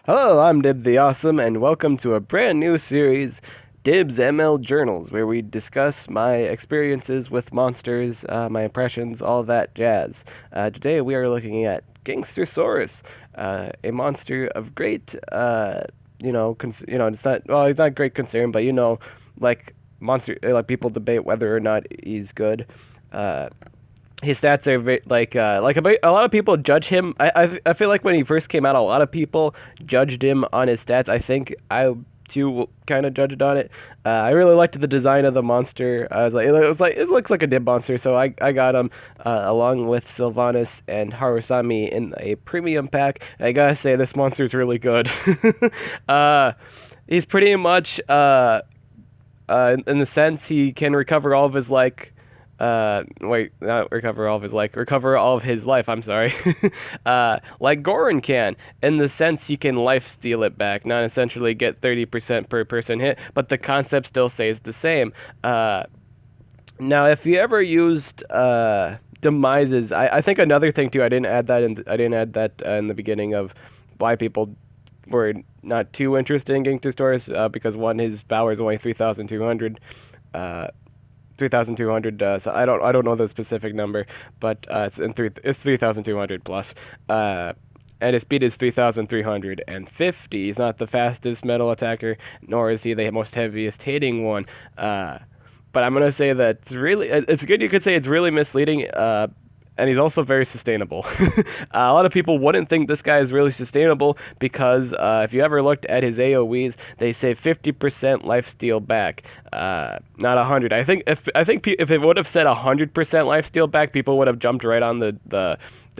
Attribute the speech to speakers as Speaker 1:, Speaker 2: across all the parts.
Speaker 1: Hello, I'm Dib the Awesome, and welcome to a brand new series, Dib's ML Journals, where we discuss my experiences with monsters, my impressions, all that jazz. Today we are looking at Gangsterosaurus, a monster of great, it's not, well, it's not great concern, but like like people debate whether or not he's good. Uh, his stats are a lot of people judge him. I feel like when he first came out, a lot of people judged him on his stats. I think I too kind of judged on it. I really liked the design of the monster. I was like, it looks like a dib monster, so I got him along with Sylvanus and Harusami in a premium pack. And I gotta say, this monster is really good. uh, he's pretty much in the sense he can recover all of his not recover all of his recover all of his life, I'm sorry. Like Goran can, in the sense he can life steal it back, not essentially get 30% per person hit, but the concept still stays the same. Now, if you ever used demises, I think another thing too, I didn't add that in the beginning of why people were not too interested in Gangster Stores, because one, his power is only 3,200. 3,200. So I don't know the specific number, but it's 3,200 plus. And his speed is 3,350. He's not the fastest metal attacker, nor is he the most heaviest hitting one. But I'm gonna say that it's good. You could say it's really misleading. And he's also very sustainable. A lot of people wouldn't think this guy is really sustainable because if you ever looked at his AoEs, they say 50% lifesteal back, not 100. If it would have said 100% lifesteal back, people would have jumped right on the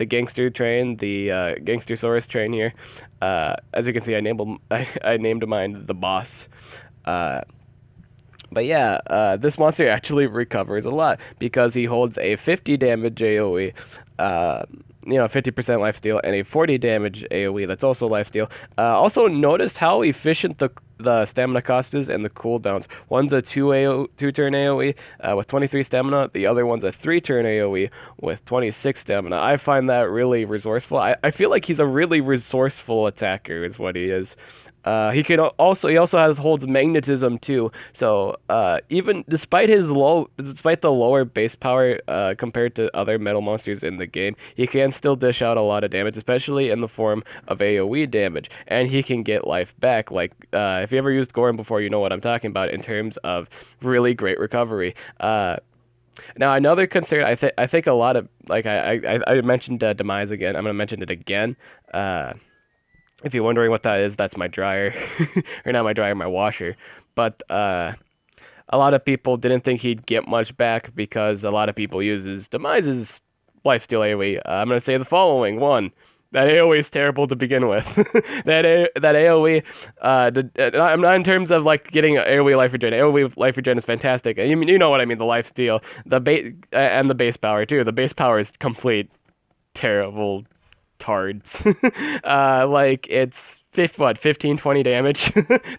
Speaker 1: gangster train, the Gangsterosaurus train here. As you can see, I named mine the boss. But yeah, this monster actually recovers a lot because he holds a 50 damage AoE, 50% lifesteal, and a 40 damage AoE that's also lifesteal. Also, notice how efficient the stamina cost is and the cooldowns. One's a 2-turn AoE with 23 stamina. The other one's a 3-turn AoE with 26 stamina. I find that really resourceful. I feel like he's a really resourceful attacker is what he is. He also holds magnetism too. So even despite the lower base power compared to other metal monsters in the game, he can still dish out a lot of damage, especially in the form of AoE damage, and he can get life back. Like if you ever used Goran before, you know what I'm talking about in terms of really great recovery. Now another concern, I think a lot of I mentioned demise again. I'm gonna mention it again. If you're wondering what that is, that's my dryer. Or not my dryer, my washer. But a lot of people didn't think he'd get much back because a lot of people uses Demise's lifesteal AoE. I'm going to say the following. One, that AoE is terrible to begin with. That AoE, I'm not in terms of like getting AoE life regen. AoE life regen is fantastic. You know what I mean, the lifesteal. And the base power too. The base power is complete terrible tards. It's 15, 20 damage.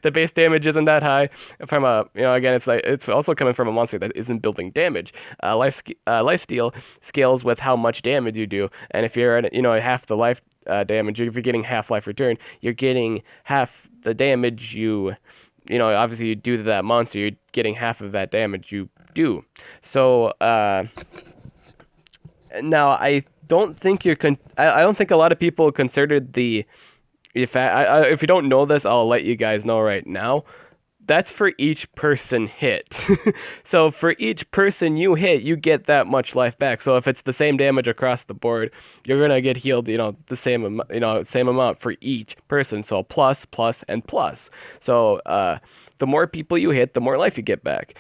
Speaker 1: The base damage isn't that high. From again, it's also coming from a monster that isn't building damage. Life steal scales with how much damage you do, and if you're at half the life damage, if you're getting half life return, you're getting half the damage obviously you do to that monster, you're getting half of that damage you do. So now I don't think I don't think a lot of people considered the if you don't know this, I'll let you guys know right now. That's for each person hit. So for each person you hit, you get that much life back. So if it's the same damage across the board, you're gonna get healed, the same amount for each person. So plus, plus, and plus. So the more people you hit, the more life you get back.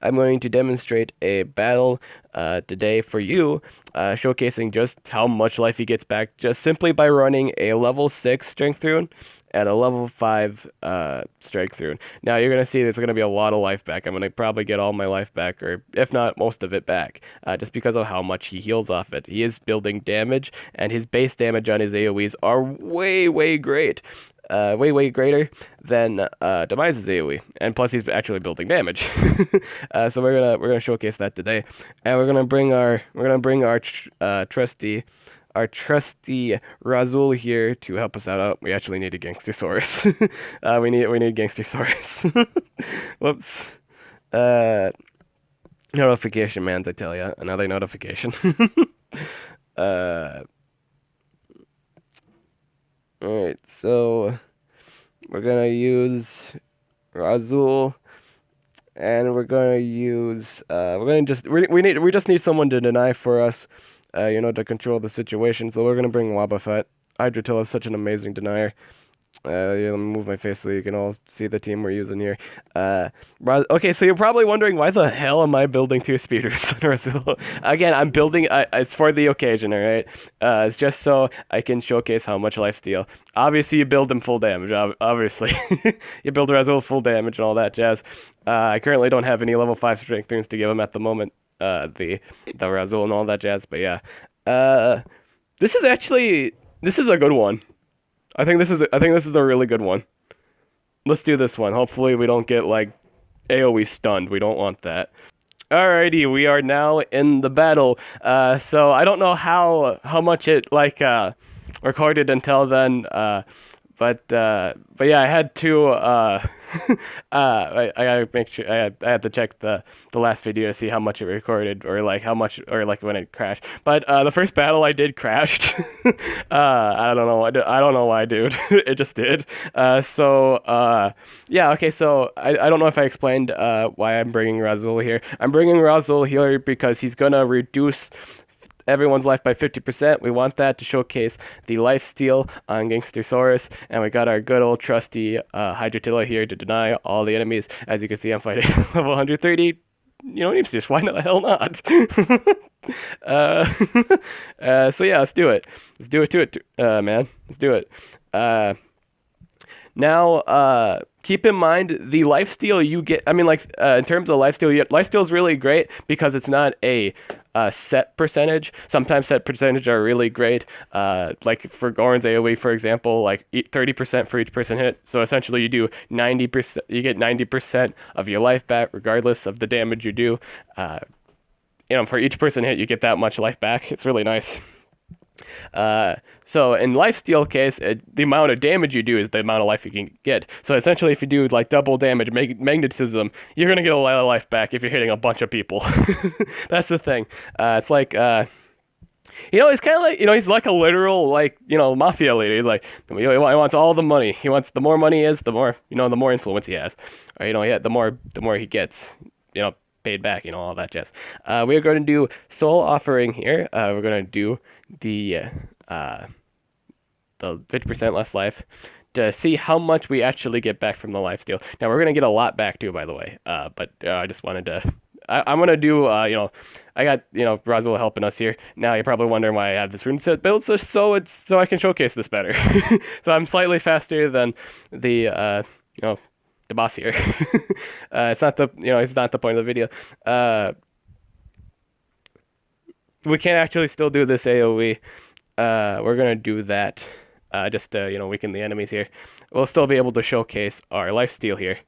Speaker 1: I'm going to demonstrate a battle today for you, showcasing just how much life he gets back just simply by running a level 6 strength rune and a level 5 strength rune. Now you're going to see there's going to be a lot of life back. I'm going to probably get all my life back, or if not most of it back, just because of how much he heals off it. He is building damage, and his base damage on his AoEs are way, way great. Way greater than Demise's AoE, and plus he's actually building damage. So we're gonna showcase that today, and we're gonna bring our trusty our trusty Razul here to help us out. Oh, we actually need a Gangsterosaurus. We need Gangsterosaurus. Whoops. Uh, Notification, man, I tell ya. Another notification. uh, Alright, so we're gonna use Razul, and we're gonna use we just need someone to deny for us, to control the situation. So we're gonna bring Wobbuffet. Hydrotilla is such an amazing denier. Yeah, let me move my face so you can all see the team we're using here. Okay, so you're probably wondering why the hell am I building 2 speedruns on Razul? Again, I'm building. It's for the occasion, all right. It's just so I can showcase how much lifesteal. Obviously, you build them full damage. Obviously, you build Razul full damage and all that jazz. I currently don't have any level 5 strength runes to give him at the moment. The Razul and all that jazz. But yeah, this is a good one. I think this is a really good one. Let's do this one. Hopefully we don't get like AoE stunned. We don't want that. Alrighty, we are now in the battle. So I don't know how much it recorded until then. But yeah, I had to I gotta make sure I had to check the last video to see how much it recorded, or like how much, or like when it crashed. But the first battle I did crashed. I don't know why, dude. It just did. Yeah, okay, so I don't know if I explained why I'm bringing Razul here. I'm bringing Razul here because he's gonna reduce everyone's life by 50%. We want that to showcase the lifesteal on Gangsterosaurus, and we got our good old trusty Hydrotilla here to deny all the enemies. As you can see, I'm fighting level 130. You know, needs just why the hell not? So yeah, let's do it. Let's do it to it, man. Let's do it. Now, keep in mind the lifesteal you get. I mean, in terms of lifesteal, lifesteal is really great because it's not a set percentage. Sometimes set percentage are really great. Like for Goran's AoE, for example, like 30% for each person hit. So essentially, you do 90%. You get 90% of your life back, regardless of the damage you do. For each person hit, you get that much life back. It's really nice. So in lifesteal case, the amount of damage you do is the amount of life you can get. So essentially, if you do like double damage, magnetism, you're gonna get a lot of life back if you're hitting a bunch of people. That's the thing. It's like, he's kind of like, he's like a literal mafia leader. He's like, he wants all the money. He wants, the more money he has, the more the more influence he has. Or the more he gets, paid back, all that jazz. We're going to do soul offering here. We're going to do the 50% less life to see how much we actually get back from the lifesteal. Now we're going to get a lot back too, by the way. But I just wanted to. I'm going to do. I got Razul helping us here. Now you're probably wondering why I have this rune set built, so I can showcase this better. So I'm slightly faster than the the boss here. It's not the point of the video. We can actually still do this AoE. We're gonna do that just to weaken the enemies here. We'll still be able to showcase our lifesteal here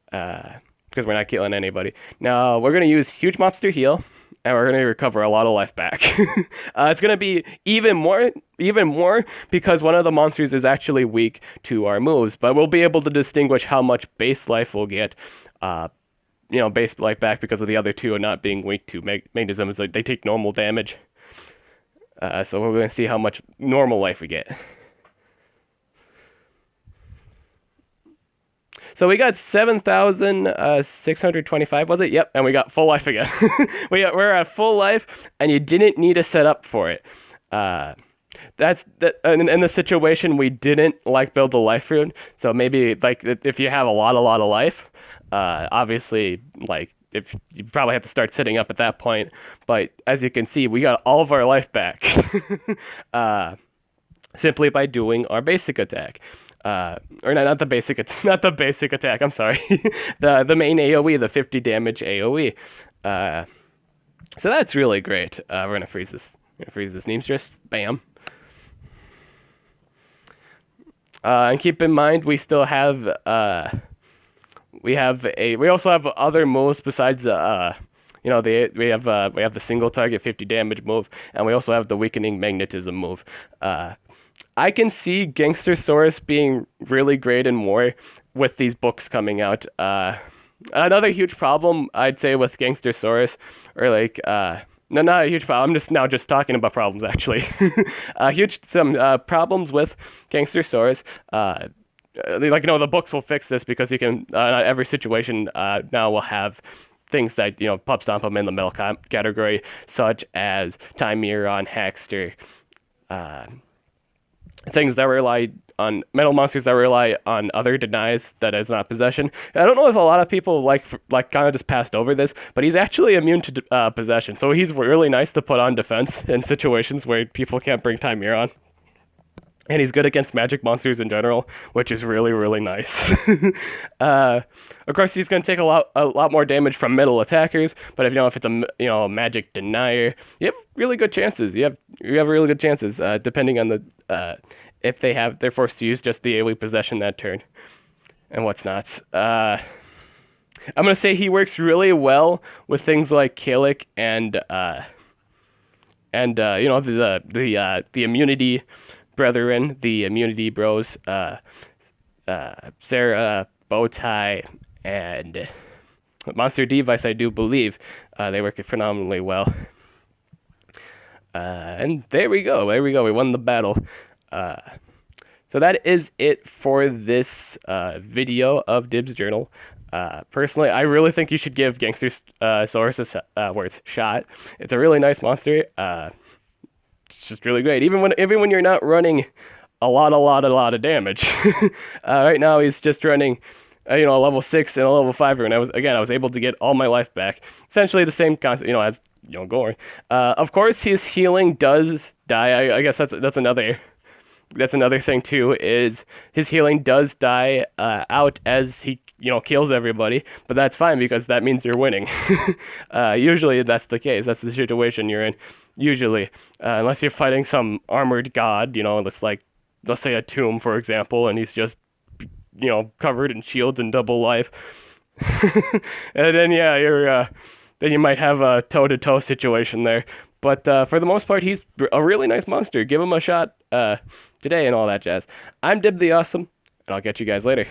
Speaker 1: because we're not killing anybody. Now we're gonna use huge monster heal, and we're gonna recover a lot of life back. It's gonna be even more because one of the monsters is actually weak to our moves, but we'll be able to distinguish how much base life we'll get. Base life back because of the other two are not being weak to magnetism. Is like they take normal damage. So we're going to see how much normal life we get. So we got 7,625, was it? Yep, and we got full life again. We're at full life, and you didn't need a setup for it. That's that. In the situation, we didn't build the life rune. So maybe if you have a lot of life, obviously if you probably have to start setting up at that point. But as you can see, we got all of our life back simply by doing our basic attack. Or not the basic attack. I'm sorry, the main AOE, the 50 damage AOE. So that's really great. We're gonna freeze this. Neemstress. Bam. And keep in mind, we still have we also have other moves besides You know, we have the single target 50 damage move, and we also have the weakening magnetism move. I can see Gangsterosaurus being really great in war with these books coming out. Another huge problem I'd say with Gangsterosaurus, or like no, not a huge problem. I'm just now just talking about problems actually. Some problems with Gangsterosaurus. Like the books will fix this because you can not every situation now will have things that pub stomp them in the metal category, such as Time Mirror on Hackster. Uh, Things that rely on metal monsters that rely on other denies that is not possession. I don't know if a lot of people kind of just passed over this, but he's actually immune to possession, so he's really nice to put on defense in situations where people can't bring Time Mirror on. And he's good against magic monsters in general, which is really, really nice. Of course, he's going to take a lot more damage from metal attackers. But if it's a magic denier, you have really good chances. You have really good chances, depending on if they're forced to use just the AoE possession that turn, and what's not. I'm gonna say he works really well with things like Kalik and the immunity brethren, the immunity bros, Sarah, Bowtie, and Monster Device, I do believe. They work phenomenally well. And there we go. We won the battle. So that is it for this video of Dib's Journal. Personally, I really think you should give Gangsterosaurus a shot. It's a really nice monster. It's just really great. Even when you're not running a lot of damage. Right now he's just running a level 6 and a level 5, and I was able to get all my life back. Essentially the same concept, as Gore. Of course his healing does die. I guess that's another thing too, is his healing does die out as he kills everybody, but that's fine because that means you're winning. Usually that's the case. That's the situation you're in. Usually, unless you're fighting some armored god, let's say a tomb, for example, and he's just covered in shields and double life. And then then you might have a toe-to-toe situation there. But for the most part, he's a really nice monster. Give him a shot today and all that jazz. I'm Dib the Awesome, and I'll catch you guys later.